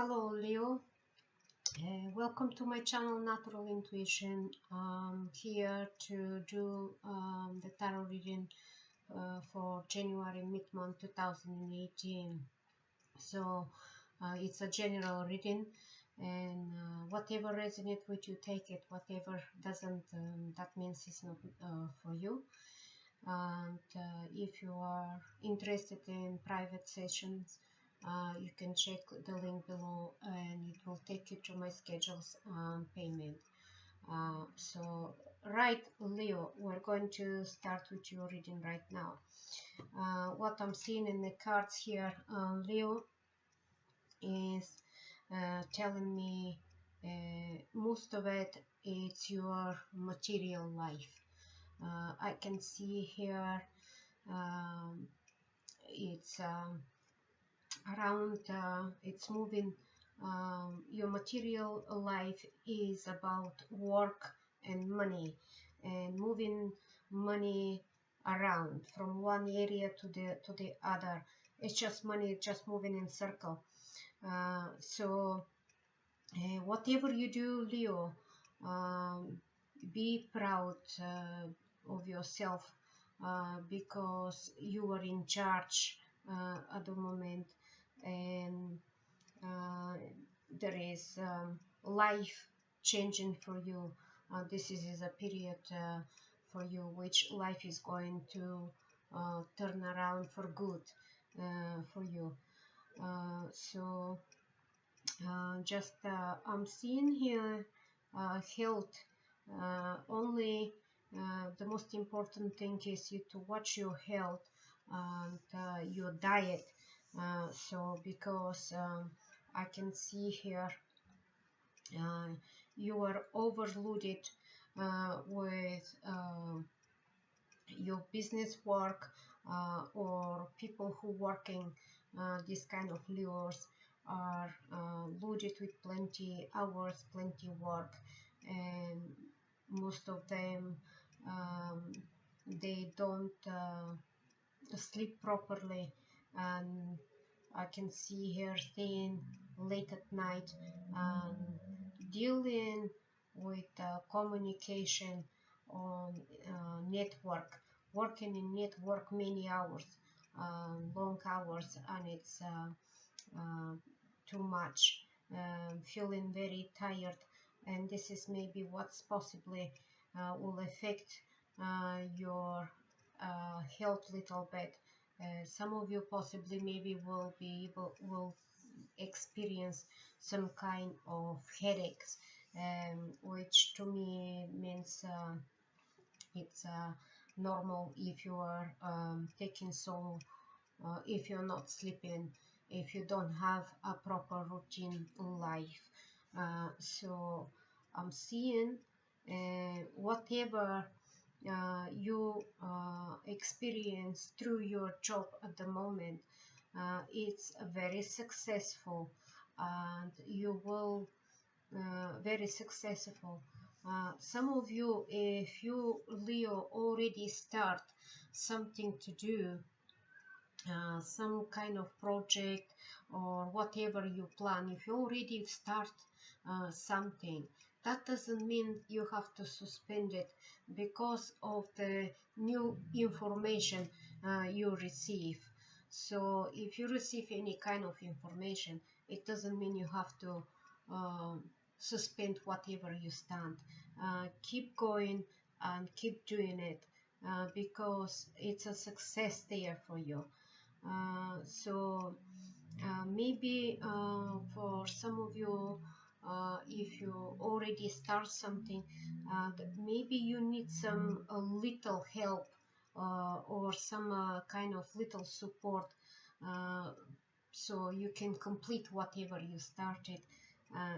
Hello Leo, welcome to my channel Natural Intuition. I'm here to do the tarot reading for January mid-month 2018. So it's a general reading, and whatever resonates with you, take it. Whatever doesn't, that means it's not for you. And if you are interested in private sessions, you can check the link below and it will take you to my schedules and payment. So right, Leo, we're going to start with your reading right now. What I'm seeing in the cards here, Leo, is telling me most of it is your material life. I can see here it's around, it's moving. Your material life is about work and money, and moving money around from one area to the other. It's just money, it's just moving in circle. So whatever you do, Leo, be proud of yourself, because you are in charge at the moment, and there is life changing for you. This is a period for you which life is going to turn around for good for you. So just I'm seeing here health. Only the most important thing is you to watch your health and your diet. So because I can see here you are overloaded with your business work, or people who working this kind of lures are loaded with plenty hours, plenty work, and most of them they don't sleep properly, and I can see here staying late at night and dealing with communication on network, working in network many hours, long hours, and it's too much, feeling very tired, and this is maybe what's possibly will affect your health little bit. Some of you possibly maybe will experience some kind of headaches, which to me means it's normal if you are taking so if you're not sleeping, if you don't have a proper routine life. So I'm seeing whatever you experience through your job at the moment, it's very successful, and you will very successful. Some of you, if you, Leo, already start something to do, some kind of project or whatever you plan, if you already start something, that doesn't mean you have to suspend it because of the new information you receive. So if you receive any kind of information, it doesn't mean you have to suspend whatever you start. Keep going and keep doing it, because it's a success there for you. So maybe for some of you, if you already start something, maybe you need some a little help, or some kind of little support, so you can complete whatever you started.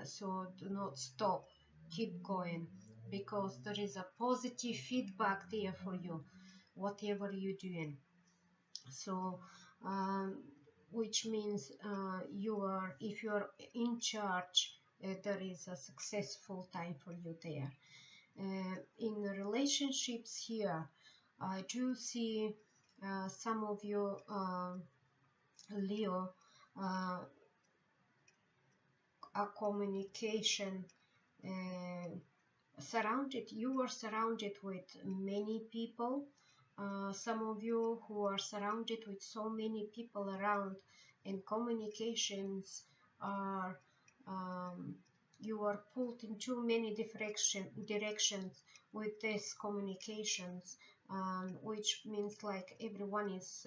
So do not stop, keep going, because there is a positive feedback there for you, whatever you're doing. So which means you are, if you are in charge, there is a successful time for you there. In the relationships here, I do see some of you, Leo, a communication. You are surrounded with many people. Some of you who are surrounded with so many people around, and communications are you are pulled in too many directions with these communications, which means like everyone is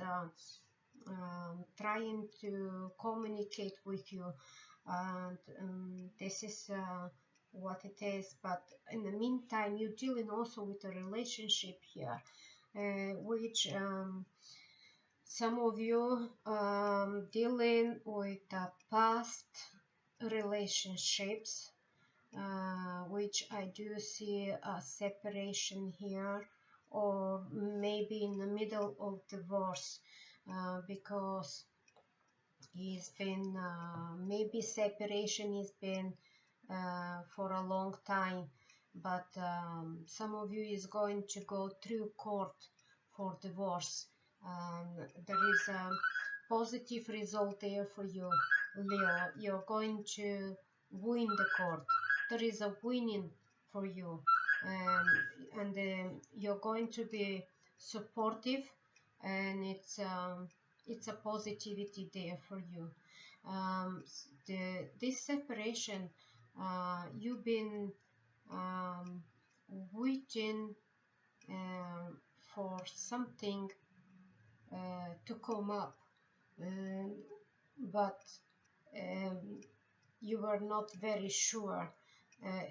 trying to communicate with you, and this is what it is. But in the meantime, you're dealing also with a relationship here, which some of you dealing with past relationships, which I do see a separation here, or maybe in the middle of divorce, because it's been maybe separation has been for a long time, but some of you is going to go through court for divorce. There is a positive result there for you, Leo. You're going to win the court. There is a winning for you, and you're going to be supportive, and it's a positivity there for you. This separation, you've been waiting for something to come up, but um, you were not very sure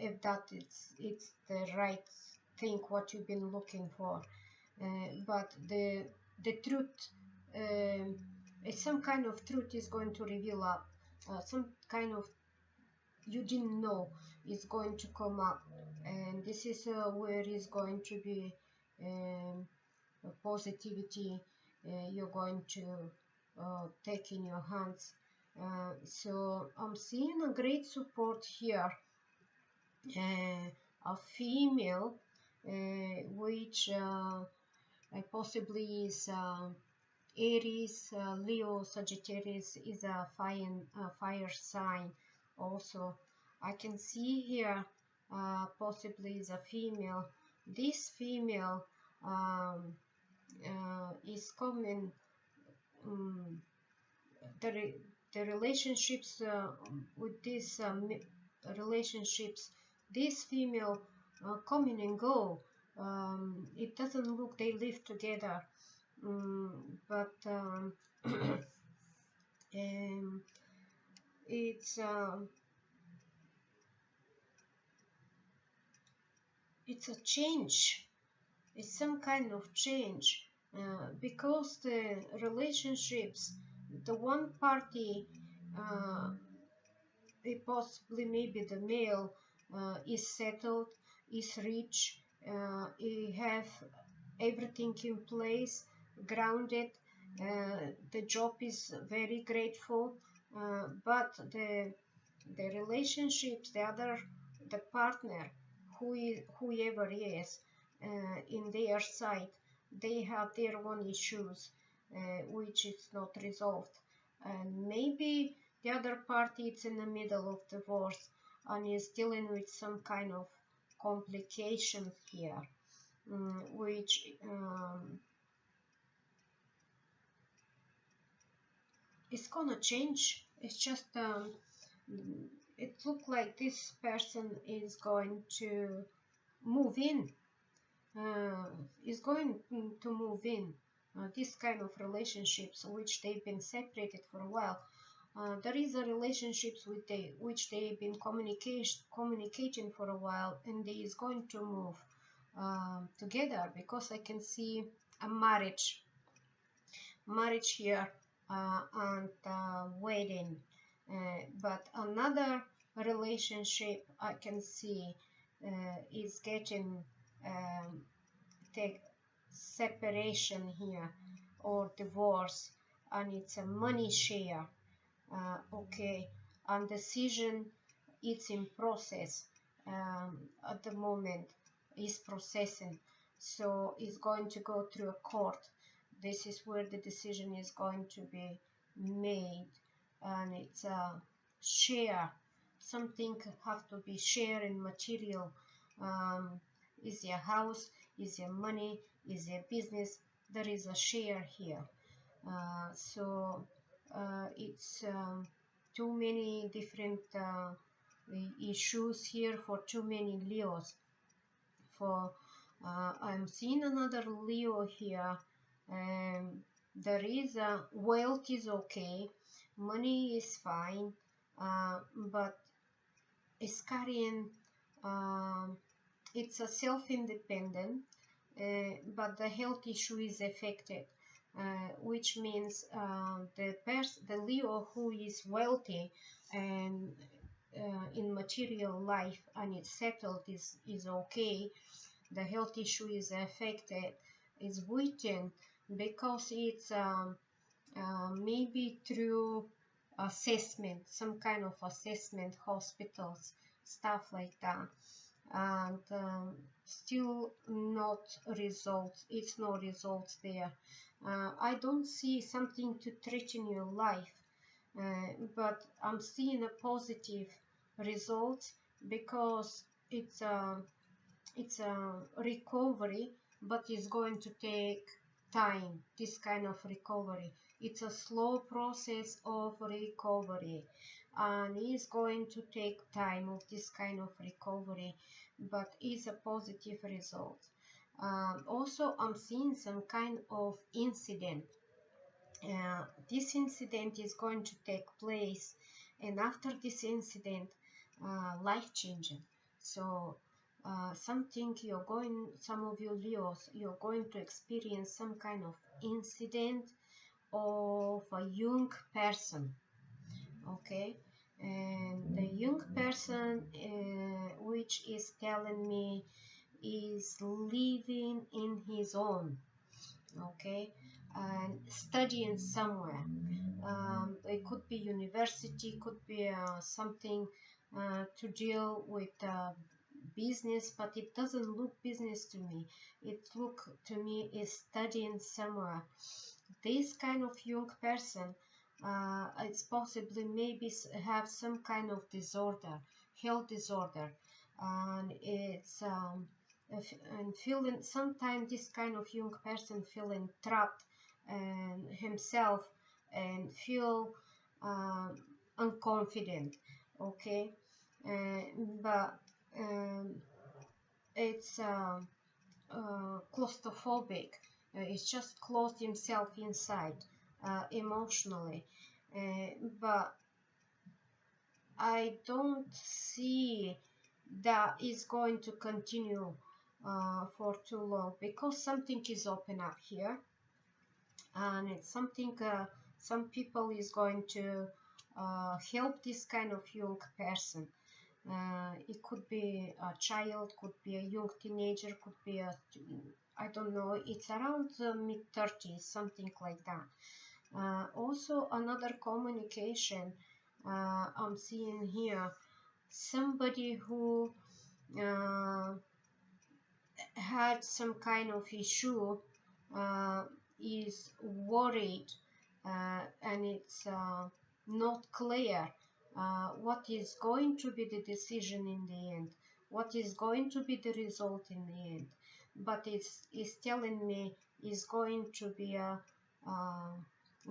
if that it's the right thing what you've been looking for. But the truth, some kind of truth is going to reveal up. Some kind of you didn't know is going to come up, and this is where is going to be positivity you're going to take in your hands. So I'm seeing a great support here, a female, which possibly is Aries, Leo, Sagittarius is a fire sign. Also, I can see here possibly is a female. This female is coming. The relationships with these relationships, this female coming and go. It doesn't look they live together, but it's a change. It's some kind of change, because the relationships, the one party, possibly maybe the male, is settled, is rich, he have everything in place, grounded, the job is very grateful, but the relationships, the partner, whoever is, in their side, they have their own issues, which is not resolved, and maybe the other party is in the middle of divorce and is dealing with some kind of complications here, which it's gonna change. It's just it looks like this person is going to move in, is going to move in. This kind of relationships which they've been separated for a while, there is a relationships which they've been communicating for a while, and they is going to move together, because I can see a marriage here, and wedding, but another relationship I can see is getting take separation here, or divorce, and it's a money share. Okay, and decision, it's in process, at the moment is processing, so it's going to go through a court. This is where the decision is going to be made, and it's a share. something have to be shared in material. Is your house, is your money, is your business, there is a share here. So it's too many different issues here for too many Leos. For I'm seeing another Leo here. There is a wealth is okay, money is fine, but it's carrying, it's a self-independent, but the health issue is affected, which means the Leo who is wealthy and in material life and it's settled is okay, the health issue is affected, is weakened because it's maybe through assessment, some kind of assessment, hospitals, stuff like that, and still not results. It's no results there. I don't see something to threaten your life, but I'm seeing a positive result because it's a recovery, but it's going to take time. This kind of recovery, it's a slow process of recovery, and it's going to take time of this kind of recovery, but it's a positive result. Also, I'm seeing some kind of incident. This incident is going to take place, and after this incident, life changing. So something you're going, some of you Leos, you're going to experience some kind of incident of a young person, okay? And the young person, which is telling me, is living in his own, okay, and studying somewhere. It could be university, could be something to deal with business, but it doesn't look business to me. It look to me is studying somewhere. This kind of young person, it's possibly maybe have some kind of disorder, health disorder, and it's and feeling sometimes this kind of young person feeling trapped and himself and feel unconfident, okay, but it's claustrophobic. It's just closed himself inside emotionally, but I don't see that is going to continue for too long, because something is open up here, and it's something some people is going to help this kind of young person. It could be a child, could be a young teenager, could be a, I don't know, it's around mid-30s, something like that. Also another communication I'm seeing here, somebody who had some kind of issue, is worried, and it's not clear what is going to be the decision in the end, what is going to be the result in the end, but it's telling me is going to be a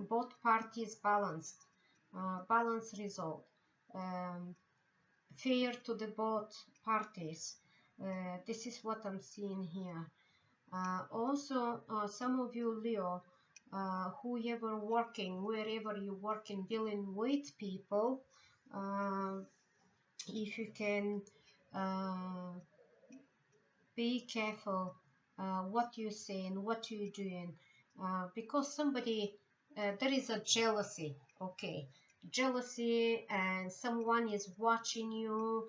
both parties balanced, balanced result, fair to the both parties. This is what I'm seeing here. Also, some of you Leo, whoever working, wherever you working, dealing with people, if you can be careful what you say and what you're doing, because somebody, there is a jealousy, okay, jealousy, and someone is watching you,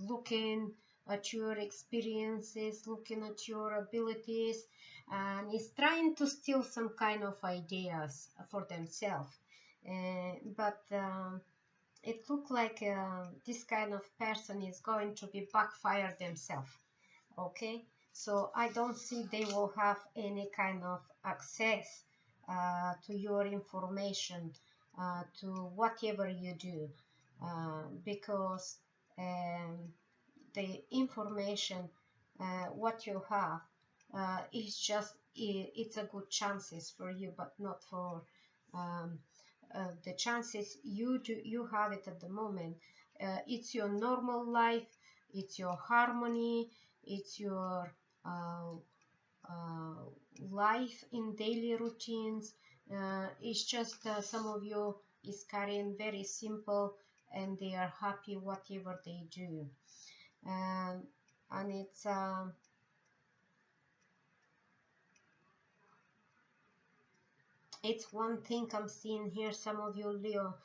looking at your experiences, looking at your abilities, and is trying to steal some kind of ideas for themselves. But it looks like this kind of person is going to be backfire themselves, okay? So I don't see they will have any kind of access to your information, to whatever you do. because the information what you have is just it's a good chances for you, but not for the chances you have it at the moment. It's your normal life, it's your harmony, it's your uh, uh, life in daily routines. It's just some of you is carrying very simple and they are happy whatever they do. And it's one thing I'm seeing here. Some of you, Leo,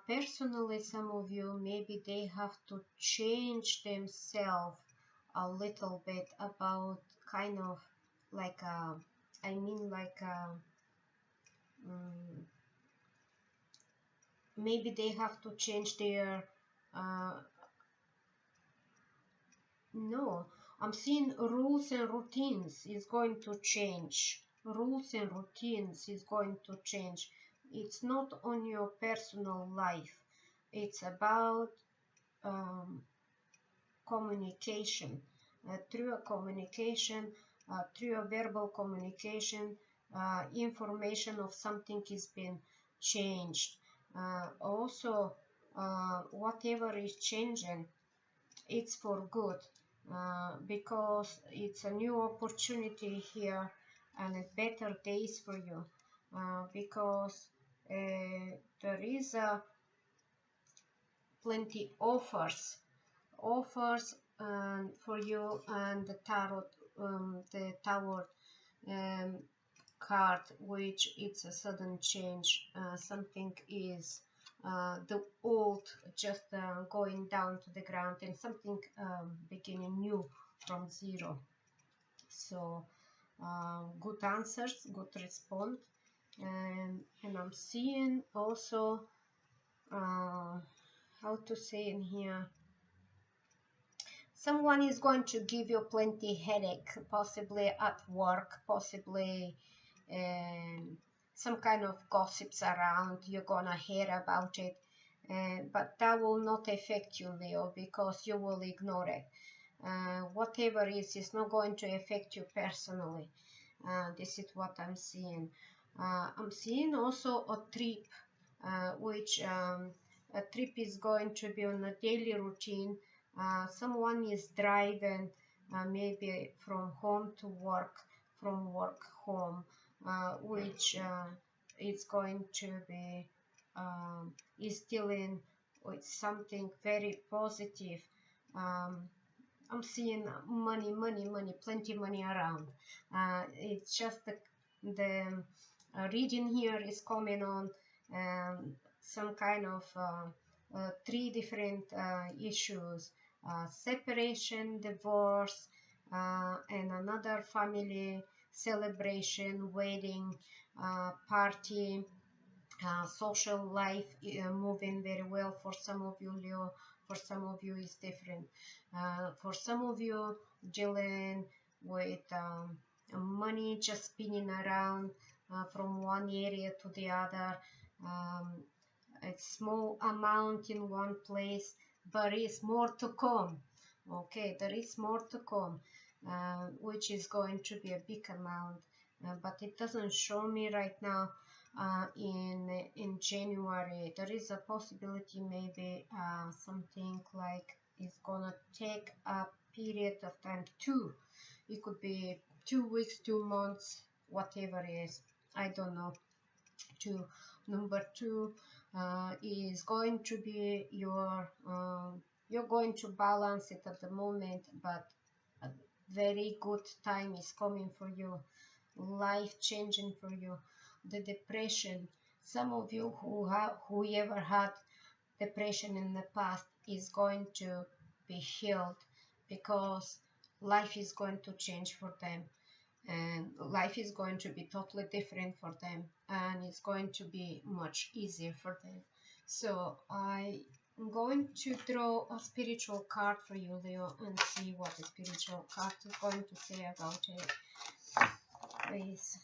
personally, some of you, maybe they have to change themselves a little bit about kind of like I mean like maybe they have to change their uh, no, I'm seeing rules and routines is going to change. Rules and routines is going to change. It's not on your personal life. It's about um, communication. Through a communication, through a verbal communication, information of something is being changed. Also, whatever is changing, it's for good, because it's a new opportunity here and better days for you, because there is plenty offers for you, and the tower um, card, which it's a sudden change. Something is the old just going down to the ground, and something beginning new from zero. So good answers, good response. And I'm seeing also how to say in here, someone is going to give you plenty headache, possibly at work, possibly some kind of gossips around. You're gonna hear about it, but that will not affect you, Leo, because you will ignore it. Whatever is not going to affect you personally. This is what I'm seeing. I'm seeing also a trip, which a trip is going to be on a daily routine. Someone is driving maybe from home to work, from work home, which is going to be is dealing with something very positive. I'm seeing money, money, money, plenty money around. It's just the reading here is coming on some kind of three different issues: separation, divorce, and another family celebration, wedding, party, social life moving very well for some of you, Leo. For some of you is different. For some of you dealing with money just spinning around from one area to the other, a small amount in one place, but is more to come. Okay, there is more to come, which is going to be a big amount, but it doesn't show me right now. In January, there is a possibility maybe something like it's gonna take a period of time. It could be 2 weeks, 2 months, whatever it is, I don't know. Number two is going to be your you're going to balance it at the moment, but a very good time is coming for you, life changing for you. The depression, some of you who ever had depression in the past is going to be healed, because life is going to change for them, and life is going to be totally different for them, and it's going to be much easier for them. So I'm going to draw a spiritual card for you, Leo, and see what the spiritual card is going to say about it. Please,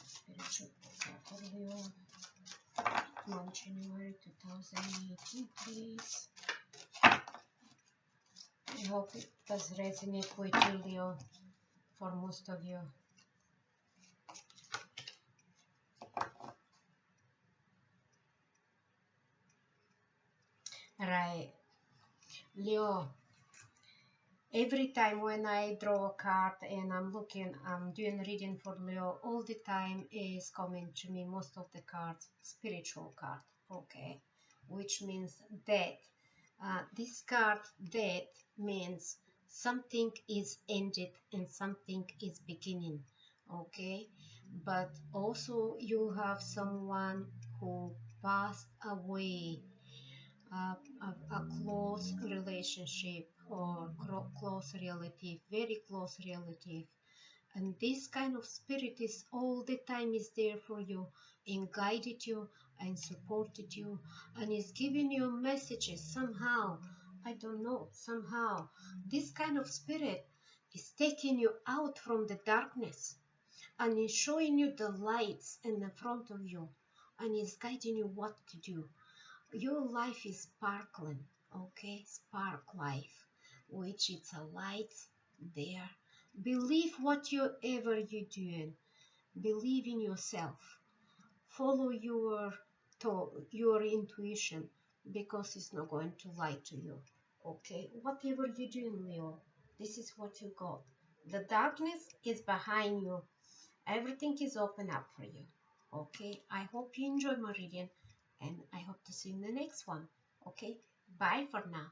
spiritual card for Leo. month January 2018, please. I hope it does resonate with you, Leo, for most of you. Right, Leo, every time when I draw a card and I'm doing reading for Leo, all the time is coming to me, most of the cards, spiritual card, okay, which means death. This card, death, means something is ended and something is beginning, okay, but also you have someone who passed away, a close relationship or close relative, very close relative. And this kind of spirit is all the time is there for you and guided you and supported you and is giving you messages somehow. I don't know, somehow. This kind of spirit is taking you out from the darkness and is showing you the lights in the front of you and is guiding you what to do. Your life is sparkling, okay? Spark life, which it's a light there. Believe whatever you're doing. Believe in yourself. Follow your intuition, because it's not going to lie to you, okay? Whatever you're doing, Leo, this is what you got. The darkness is behind you. Everything is open up for you, okay? I hope you enjoy my reading, and I hope to see you in the next one, okay? Bye for now.